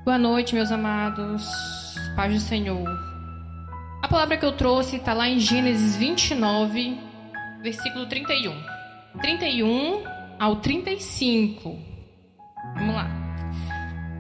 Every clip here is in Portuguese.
Boa noite, meus amados. Paz do Senhor. A palavra que eu trouxe está lá em Gênesis 29, versículo 31. 31 ao 35. Vamos lá.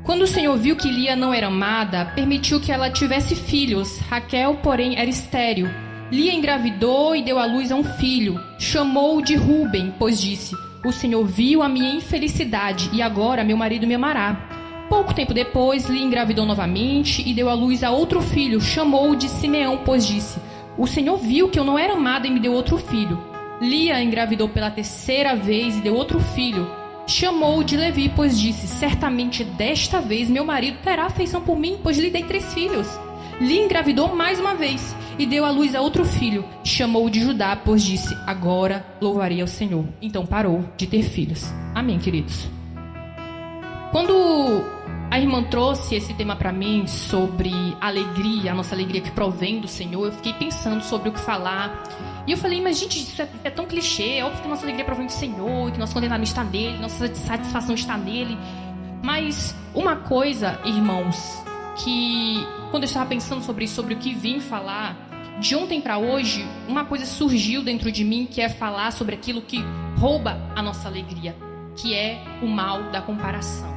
Quando o Senhor viu que Lia não era amada, permitiu que ela tivesse filhos. Raquel, porém, era estéril. Lia engravidou e deu à luz a um filho. Chamou-o de Ruben, pois disse: O Senhor viu a minha infelicidade e agora meu marido me amará. Pouco tempo depois, Lia engravidou novamente e deu à luz a outro filho. Chamou-o de Simeão, pois disse: O Senhor viu que eu não era amada e me deu outro filho. Lia engravidou pela terceira vez e deu outro filho. Chamou-o de Levi, pois disse: Certamente desta vez meu marido terá afeição por mim, pois lhe dei 3 filhos. Lia engravidou mais uma vez e deu à luz a outro filho. Chamou-o de Judá, pois disse: Agora louvarei ao Senhor. Então parou de ter filhos. Amém, queridos? Quando a irmã trouxe esse tema para mim sobre alegria, a nossa alegria que provém do Senhor, eu fiquei pensando sobre o que falar. E eu falei, mas gente, isso é tão clichê. É óbvio que a nossa alegria provém do Senhor, que nosso contentamento está nele, nossa satisfação está nele. Mas uma coisa, irmãos, que quando eu estava pensando sobre o que vim falar, de ontem para hoje, uma coisa surgiu dentro de mim, que é falar sobre aquilo que rouba a nossa alegria, que é o mal da comparação.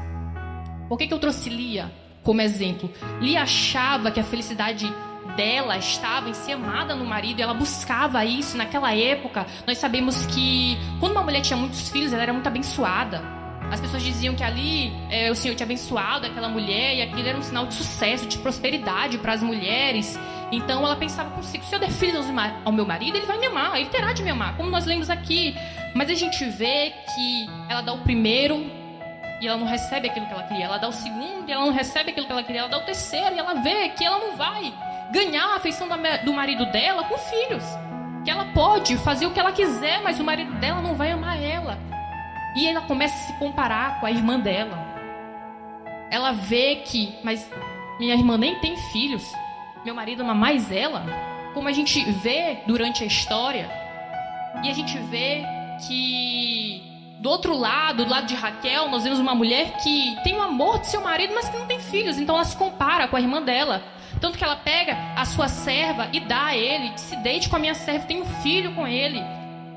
Por que eu trouxe Lia como exemplo? Lia achava que a felicidade dela estava em ser amada no marido, e ela buscava isso. Naquela época, nós sabemos que quando uma mulher tinha muitos filhos, ela era muito abençoada. As pessoas diziam que ali o Senhor tinha abençoado aquela mulher, e aquilo era um sinal de sucesso, de prosperidade para as mulheres. Então ela pensava consigo: se eu der filhos ao meu marido, ele vai me amar, ele terá de me amar, como nós lemos aqui. Mas a gente vê que ela dá o primeiro e ela não recebe aquilo que ela queria. Ela dá o segundo e ela não recebe aquilo que ela queria. Ela dá o terceiro e ela vê que ela não vai ganhar a afeição do marido dela com filhos. Que ela pode fazer o que ela quiser, mas o marido dela não vai amar ela. E ela começa a se comparar com a irmã dela. Ela vê que, mas minha irmã nem tem filhos, meu marido ama mais ela. Como a gente vê durante a história. E a gente vê que do outro lado, do lado de Raquel, nós vemos uma mulher que tem o amor de seu marido, mas que não tem filhos. Então ela se compara com a irmã dela. Tanto que ela pega a sua serva e dá a ele: se deite com a minha serva, tem um filho com ele.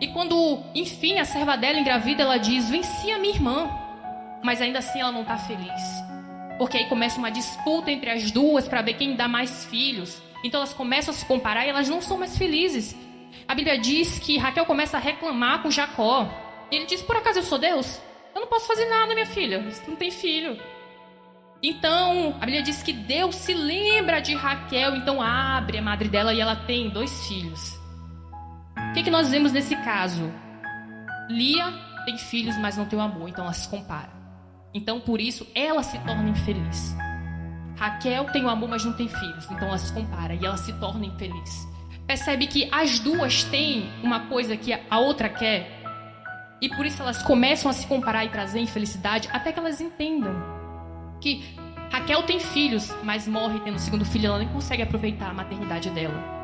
E quando, enfim, a serva dela engravida, ela diz: venci a minha irmã. Mas ainda assim ela não está feliz. Porque aí começa uma disputa entre as duas para ver quem dá mais filhos. Então elas começam a se comparar e elas não são mais felizes. A Bíblia diz que Raquel começa a reclamar com Jacó. E ele diz: por acaso eu sou Deus? Eu não posso fazer nada, minha filha. Você não tem filho. Então, a Bíblia diz que Deus se lembra de Raquel. Então abre a madre dela e ela tem 2 filhos. O que nós vemos nesse caso? Lia tem filhos, mas não tem o amor. Então ela se compara. Então por isso ela se torna infeliz. Raquel tem o amor, mas não tem filhos. Então ela se compara e ela se torna infeliz. Percebe que as duas têm uma coisa que a outra quer. E por isso elas começam a se comparar e trazer infelicidade, até que elas entendam que Raquel tem filhos, mas morre tendo o segundo filho. Ela nem consegue aproveitar a maternidade dela.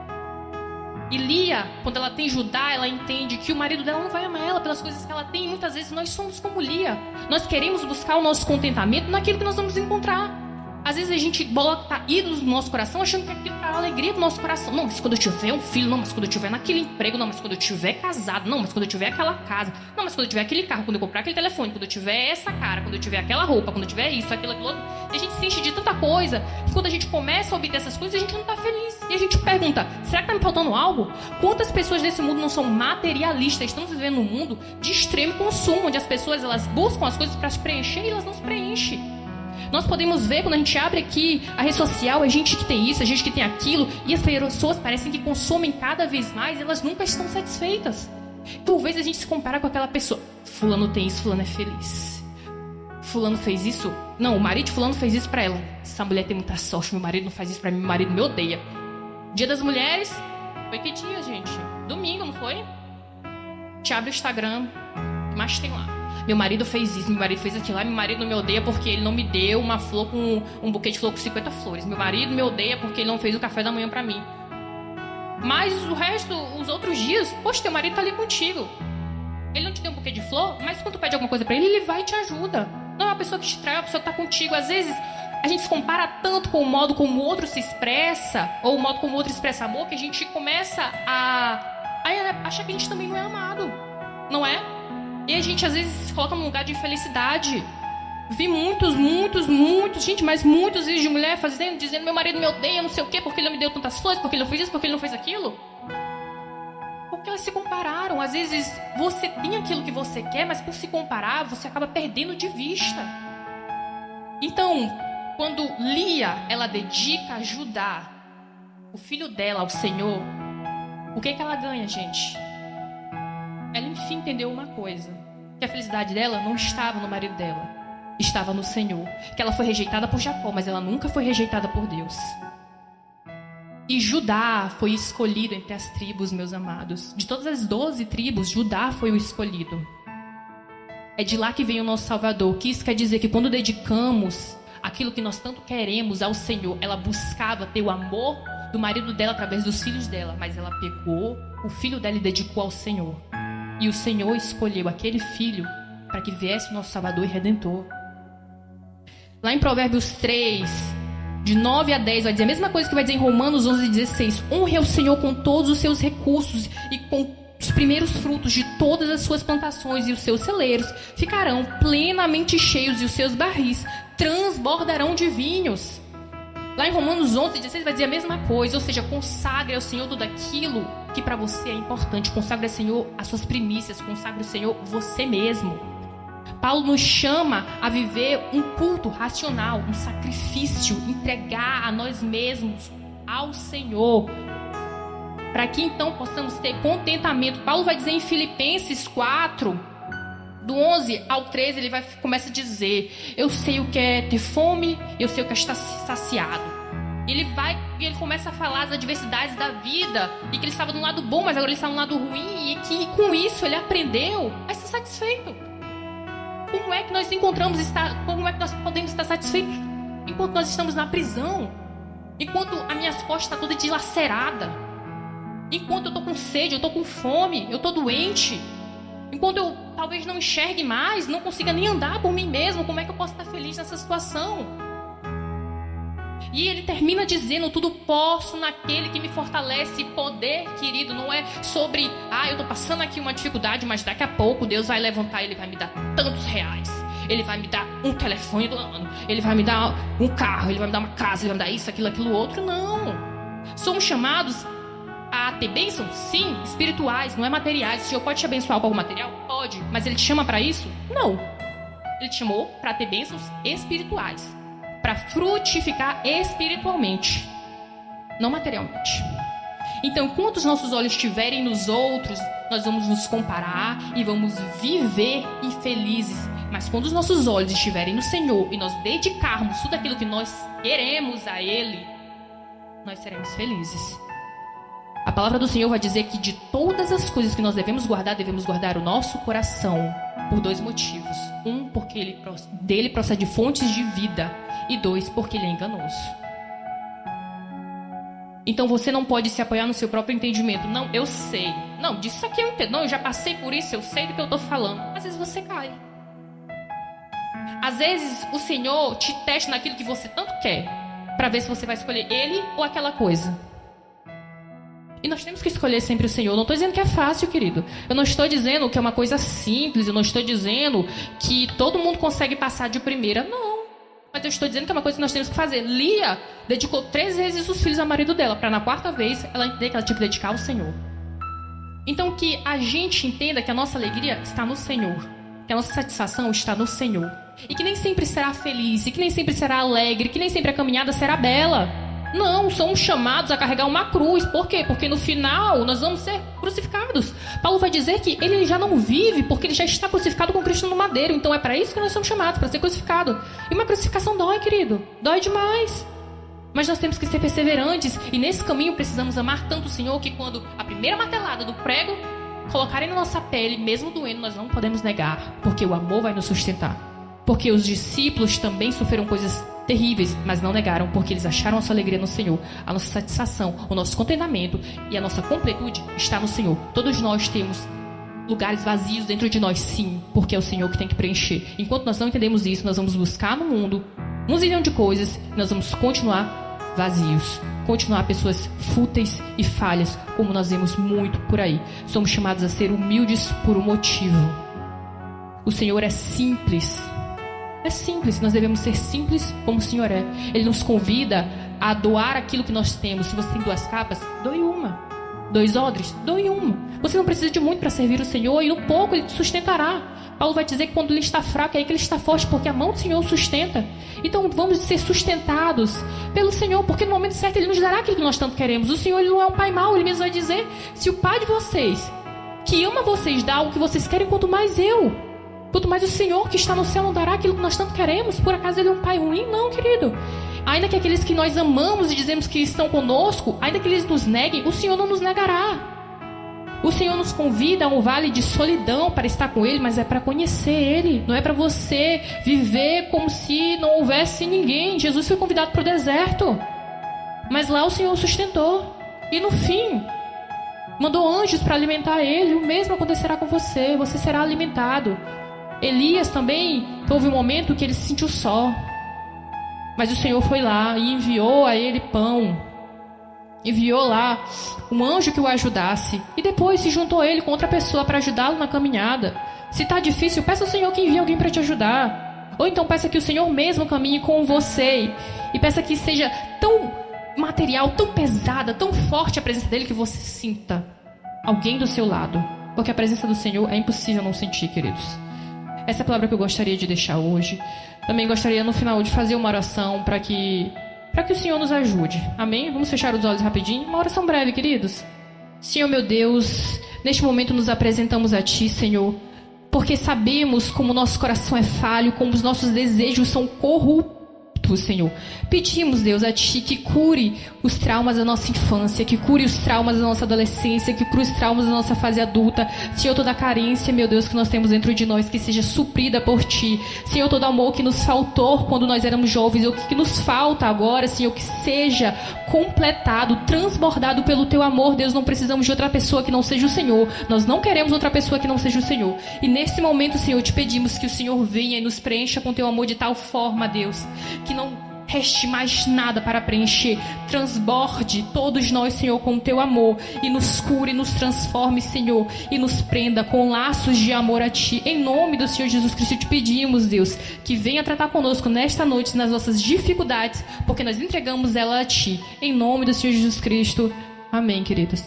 E Lia, quando ela tem Judá, ela entende que o marido dela não vai amar ela pelas coisas que ela tem. E muitas vezes nós somos como Lia. Nós queremos buscar o nosso contentamento naquilo que nós vamos encontrar. Às vezes a gente bota ídolos no nosso coração, achando que aquilo é a alegria do nosso coração. Não, mas quando eu tiver um filho, não, mas quando eu tiver naquele emprego, não, mas quando eu tiver casado, não, mas quando eu tiver aquela casa, não, mas quando eu tiver aquele carro, quando eu comprar aquele telefone, quando eu tiver essa cara, quando eu tiver aquela roupa, quando eu tiver isso, aquilo outro. E a gente se enche de tanta coisa que quando a gente começa a obter essas coisas, a gente não está feliz. E a gente pergunta: será que está me faltando algo? Quantas pessoas desse mundo não são materialistas? Estamos vivendo num mundo de extremo consumo, onde as pessoas elas buscam as coisas para se preencher e elas não se preenchem. Nós podemos ver, quando a gente abre aqui a rede social, a gente que tem isso, a gente que tem aquilo, e as pessoas parecem que consomem cada vez mais, e elas nunca estão satisfeitas. Por vezes a gente se compara com aquela pessoa: fulano tem isso, fulano é feliz. Fulano fez isso? Não, o marido de fulano fez isso pra ela. Essa mulher tem muita sorte, meu marido não faz isso pra mim, meu marido me odeia. Dia das Mulheres, foi que dia, gente? Domingo, não foi? Te abre o Instagram, o que mais tem lá? Meu marido fez isso, meu marido fez aquilo. Meu marido não me odeia porque ele não me deu uma flor com um buquê de flor com 50 flores. Meu marido me odeia porque ele não fez o café da manhã pra mim. Mas o resto, os outros dias, poxa, teu marido tá ali contigo. Ele não te deu um buquê de flor, mas quando tu pede alguma coisa pra ele, ele vai e te ajuda. Não é uma pessoa que te trai, é uma pessoa que tá contigo. Às vezes, a gente se compara tanto com o modo como o outro se expressa, ou o modo como o outro expressa amor, que a gente começa a achar que a gente também não é amado, não é? E a gente às vezes se coloca num lugar de infelicidade. Vi muitos, gente, mas muitos vídeos de mulher dizendo: meu marido me odeia, não sei o quê, porque ele não me deu tantas flores, porque ele não fez isso, porque ele não fez aquilo. Porque elas se compararam. Às vezes você tem aquilo que você quer, mas por se comparar, você acaba perdendo de vista. Então, quando Lia, ela dedica a Judá, o filho dela, ao Senhor, o que ela ganha, gente? Ela, enfim, entendeu uma coisa: que a felicidade dela não estava no marido dela, estava no Senhor. Que ela foi rejeitada por Jacó, mas ela nunca foi rejeitada por Deus. E Judá foi escolhido entre as tribos, meus amados. De todas as 12 tribos, Judá foi o escolhido. É de lá que vem o nosso Salvador. Que isso quer dizer que quando dedicamos aquilo que nós tanto queremos ao Senhor, ela buscava ter o amor do marido dela através dos filhos dela, mas ela pegou o filho dela e dedicou ao Senhor. E o Senhor escolheu aquele filho para que viesse o nosso Salvador e Redentor. Lá em Provérbios 3, de 9 a 10, vai dizer a mesma coisa que vai dizer em Romanos 11, 16. Honre ao Senhor com todos os seus recursos e com os primeiros frutos de todas as suas plantações, e os seus celeiros ficarão plenamente cheios, e os seus barris transbordarão de vinhos. Lá em Romanos 11, 16 vai dizer a mesma coisa, ou seja, consagre ao Senhor tudo aquilo que para você é importante. Consagre ao Senhor as suas primícias, consagre ao Senhor você mesmo. Paulo nos chama a viver um culto racional, um sacrifício, entregar a nós mesmos ao Senhor, para que então possamos ter contentamento. Paulo vai dizer em Filipenses 4, do 11 ao 13, ele começa a dizer: eu sei o que é ter fome, eu sei o que é estar saciado. Ele começa a falar as adversidades da vida, e que ele estava no lado bom, mas agora ele está no lado ruim, e que com isso ele aprendeu a estar satisfeito. Como é que nós como é que nós podemos estar satisfeitos enquanto nós estamos na prisão? Enquanto a minha costas está toda dilacerada? Enquanto eu estou com sede, eu estou com fome, eu estou doente? Enquanto eu talvez não enxergue mais, não consiga nem andar por mim mesmo, como é que eu posso estar feliz nessa situação? E ele termina dizendo: tudo posso naquele que me fortalece. Poder, querido, não é sobre eu estou passando aqui uma dificuldade, mas daqui a pouco Deus vai levantar e Ele vai me dar tantos reais, Ele vai me dar um telefone do ano, Ele vai me dar um carro, Ele vai me dar uma casa, Ele vai me dar isso, aquilo outro. Não. Somos chamados a ter bênçãos, sim, espirituais, não é materiais. O Senhor pode te abençoar com algo material? Pode. Mas Ele te chama para isso? Não. Ele te chamou para ter bênçãos espirituais, para frutificar espiritualmente, não materialmente. Então, enquanto os nossos olhos estiverem nos outros, nós vamos nos comparar e vamos viver infelizes. Mas quando os nossos olhos estiverem no Senhor e nós dedicarmos tudo aquilo que nós queremos a Ele, nós seremos felizes. A palavra do Senhor vai dizer que de todas as coisas que nós devemos guardar o nosso coração, por 2 motivos. 1, porque dele procede fontes de vida, e 2, porque ele é enganoso. Então você não pode se apoiar no seu próprio entendimento. Não, eu sei. Não, disso aqui eu entendo. Não, eu já passei por isso, eu sei do que eu estou falando. Às vezes você cai. Às vezes o Senhor te testa naquilo que você tanto quer, para ver se você vai escolher Ele ou aquela coisa. E nós temos que escolher sempre o Senhor. Eu não estou dizendo que é fácil, querido. Eu não estou dizendo que é uma coisa simples. Eu não estou dizendo que todo mundo consegue passar de primeira. Não. Mas eu estou dizendo que é uma coisa que nós temos que fazer. Lia dedicou 3 vezes os filhos ao marido dela, para na 4ª vez ela entender que ela tinha que dedicar ao Senhor. Então que a gente entenda que a nossa alegria está no Senhor, que a nossa satisfação está no Senhor, e que nem sempre será feliz, e que nem sempre será alegre, que nem sempre a caminhada será bela. Não, somos chamados a carregar uma cruz. Por quê? Porque no final nós vamos ser crucificados. Paulo vai dizer que ele já não vive, porque ele já está crucificado com Cristo no madeiro. Então é para isso que nós somos chamados, para ser crucificado. E uma crucificação dói, querido. Dói demais. Mas nós temos que ser perseverantes. E nesse caminho precisamos amar tanto o Senhor, que quando a primeira martelada do prego colocarem na nossa pele, mesmo doendo, nós não podemos negar, porque o amor vai nos sustentar. Porque os discípulos também sofreram coisas terríveis, mas não negaram, porque eles acharam a sua alegria no Senhor. A nossa satisfação, o nosso contentamento e a nossa completude está no Senhor. Todos nós temos lugares vazios dentro de nós, sim, porque é o Senhor que tem que preencher. Enquanto nós não entendemos isso, nós vamos buscar no mundo um zilhão de coisas, nós vamos continuar vazios, continuar pessoas fúteis e falhas, como nós vemos muito por aí. Somos chamados a ser humildes por um motivo. O Senhor é simples. É simples, nós devemos ser simples como o Senhor é. Ele nos convida a doar aquilo que nós temos. Se você tem 2 capas, doe uma. 2 odres, doe uma. Você não precisa de muito para servir o Senhor, e no pouco Ele te sustentará. Paulo vai dizer que quando ele está fraco é aí que ele está forte, porque a mão do Senhor o sustenta. Então vamos ser sustentados pelo Senhor, porque no momento certo Ele nos dará aquilo que nós tanto queremos. O Senhor, Ele não é um pai mau. Ele mesmo vai dizer: se o pai de vocês, que ama vocês, dá o que vocês querem, quanto mais o Senhor que está no céu não dará aquilo que nós tanto queremos. Por acaso Ele é um pai ruim? Não, querido. Ainda que aqueles que nós amamos e dizemos que estão conosco, ainda que eles nos neguem, o Senhor não nos negará. O Senhor nos convida a um vale de solidão para estar com Ele, mas é para conhecer Ele. Não é para você viver como se não houvesse ninguém. Jesus foi convidado para o deserto, mas lá o Senhor o sustentou. E no fim, mandou anjos para alimentar Ele. O mesmo acontecerá com você. Você será alimentado. Elias também houve um momento que ele se sentiu só, mas o Senhor foi lá e enviou a ele pão, enviou lá um anjo que o ajudasse, e depois se juntou a ele com outra pessoa para ajudá-lo na caminhada. Se está difícil, peça ao Senhor que envie alguém para te ajudar, ou então peça que o Senhor mesmo caminhe com você, e peça que seja tão material, tão pesada, tão forte a presença dele, que você sinta alguém do seu lado, porque a presença do Senhor é impossível não sentir, queridos. Essa é a palavra que eu gostaria de deixar hoje. Também gostaria no final de fazer uma oração para que o Senhor nos ajude. Amém? Vamos fechar os olhos rapidinho. Uma oração breve, queridos. Senhor meu Deus, neste momento nos apresentamos a Ti, Senhor, porque sabemos como o nosso coração é falho, como os nossos desejos são corruptos, Senhor. Pedimos, Deus, a Ti que cure os traumas da nossa infância, que cure os traumas da nossa adolescência, que cure os traumas da nossa fase adulta. Senhor, toda a carência, meu Deus, que nós temos dentro de nós, que seja suprida por Ti. Senhor, todo amor que nos faltou quando nós éramos jovens, ou que nos falta agora, Senhor, que seja completado, transbordado pelo Teu amor. Deus, não precisamos de outra pessoa que não seja o Senhor. Nós não queremos outra pessoa que não seja o Senhor. E nesse momento, Senhor, te pedimos que o Senhor venha e nos preencha com Teu amor de tal forma, Deus, que não reste mais nada para preencher. Transborde todos nós, Senhor, com o Teu amor, e nos cure, nos transforme, Senhor, e nos prenda com laços de amor a Ti. Em nome do Senhor Jesus Cristo te pedimos, Deus, que venha tratar conosco nesta noite nas nossas dificuldades, porque nós entregamos ela a Ti. Em nome do Senhor Jesus Cristo. Amém, queridos.